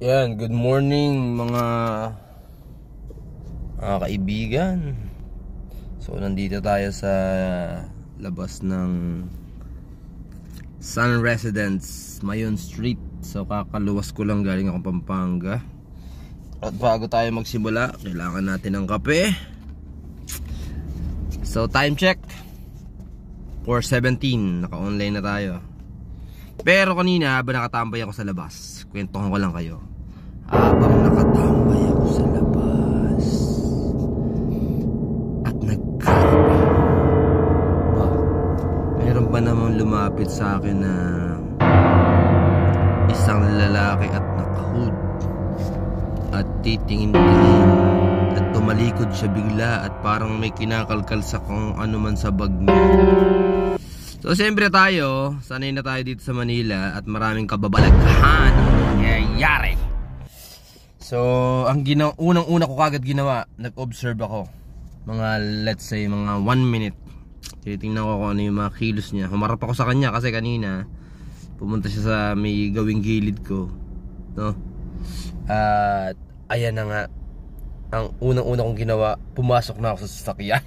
Yan, good morning mga kaibigan. So nandito tayo sa labas ng Sun Residence, Mayon Street. So kakaluwas ko lang, galing akong Pampanga. At bago tayo magsimula, kailangan natin ng kape. So time check 4:17, naka-online na tayo. Pero kanina habang nakatambay ako sa labas, kwentuhan ko lang kayo. Habang nakatambay ako sa labas at nagkape, meron ba namang lumapit sa akin na isang lalaki at nakahood at titingin-tingin at tumalikod siya bigla at parang may kinakalkal sa kung ano man sa bag niya. So siyempre tayo, sanay na tayo dito sa Manila at maraming kababalaghan ang nangyayari. So ang unang-una ko kagad ginawa, nag-observe ako. Mga let's say mga 1 minute. Titingnan ko kung ano yung mga kilos niya. Humarap ako sa kanya kasi kanina pumunta siya sa may gawing gilid ko, no? At ayan na nga, ang unang-una kong ginawa, pumasok na ako sa sasakyan.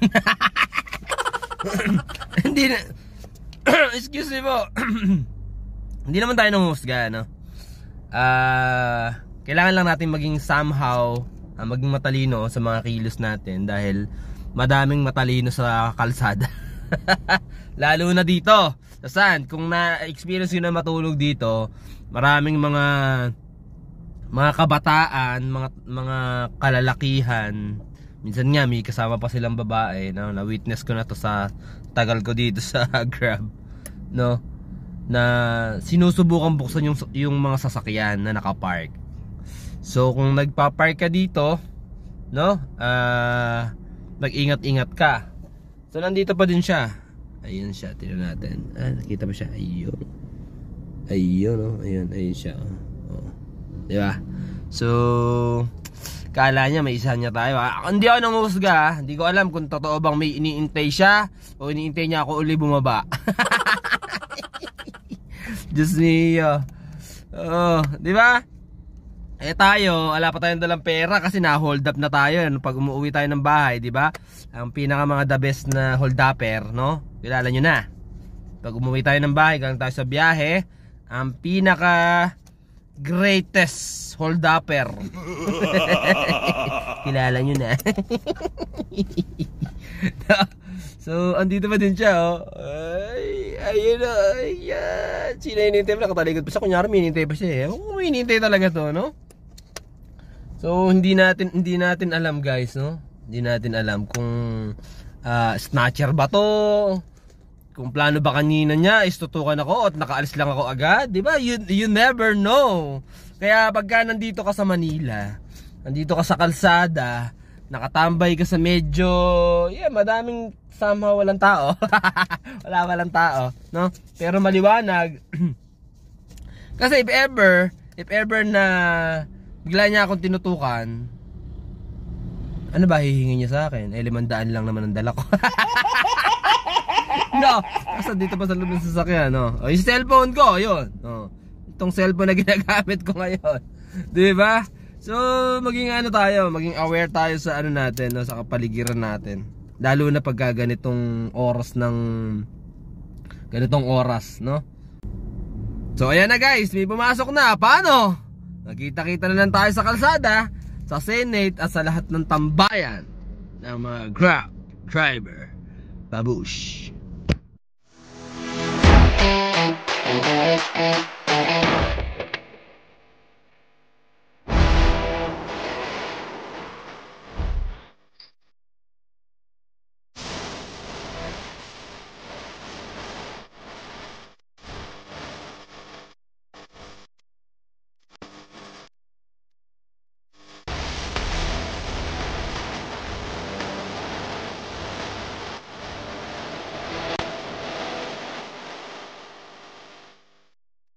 Hindi na excuse me po. Hindi naman tayo nanghusga, no? Kailangan lang natin maging somehow maging matalino sa mga kilos natin dahil madaming matalino sa kalsada. Lalo na dito sa San. Kung na-experience nyo na matulog dito, maraming mga kabataan, mga kalalakihan. Minsan nga may kasama pa silang babae, no? Na-witness ko na to sa tagal ko dito sa Grab, no? Na sinusubukan buksan yung mga sasakyan na nakapark. So kung nagpa-park ka dito, no? Mag-ingat-ingat ka. So nandito pa din siya. Ayun siya, tingnan natin. Nakita ba siya? Ayun. Ayun, no? Ayun siya. Oh. Di ba? So kala niya may isa niya tayo. Hindi ako nanghusga. Hindi ko alam kung totoo bang may iniintay siya o iniintay niya ako uli bumaba. Diyos niyo. Oh, di ba? Tayo, wala pa tayong dalang pera kasi na-hold up na tayo pag umuwi tayo ng bahay, di ba? Ang pinaka mga the best na hold upper, no? Kilala nyo na. Pag umuwi tayo ng bahay, galing tayo sa biyahe, ang pinaka greatest hold upper. Kilala nyo na. So, andito pa din siya, oh. Ayun na, ayan. Sino hinintay pa? Nakatalikod pa siya. Kunyari, hinintay pa siya, eh. Hinintay talaga to, no? So, hindi natin alam, guys, no? Hindi natin alam kung snatcher ba to, kung plano ba kanina niya is tutukan ako at nakaalis lang ako agad, di ba? You never know. Kaya pagka nandito ka sa Manila, nandito ka sa kalsada, nakatambay ka sa medyo madaming somehow walang tao. walang tao, no? Pero maliwanag. Kasi if ever na bigla niya akong tinutukan, ano ba hihingi niya sa akin? 500 lang naman ang dala ko. No, kasi dito pa sa loob ng sasakyan, no? O, yung cellphone ko, yun. O, itong cellphone na ginagamit ko ngayon. Di ba? So, maging maging aware tayo sa ano natin, no? Sa kapaligiran natin. Lalo na pagka ganitong oras, no? So, ayan na guys, may pumasok na. Paano? Nakita-kita na lang tayo sa kalsada, sa Senate at sa lahat ng tambayan ng mga Grab driver. Babush.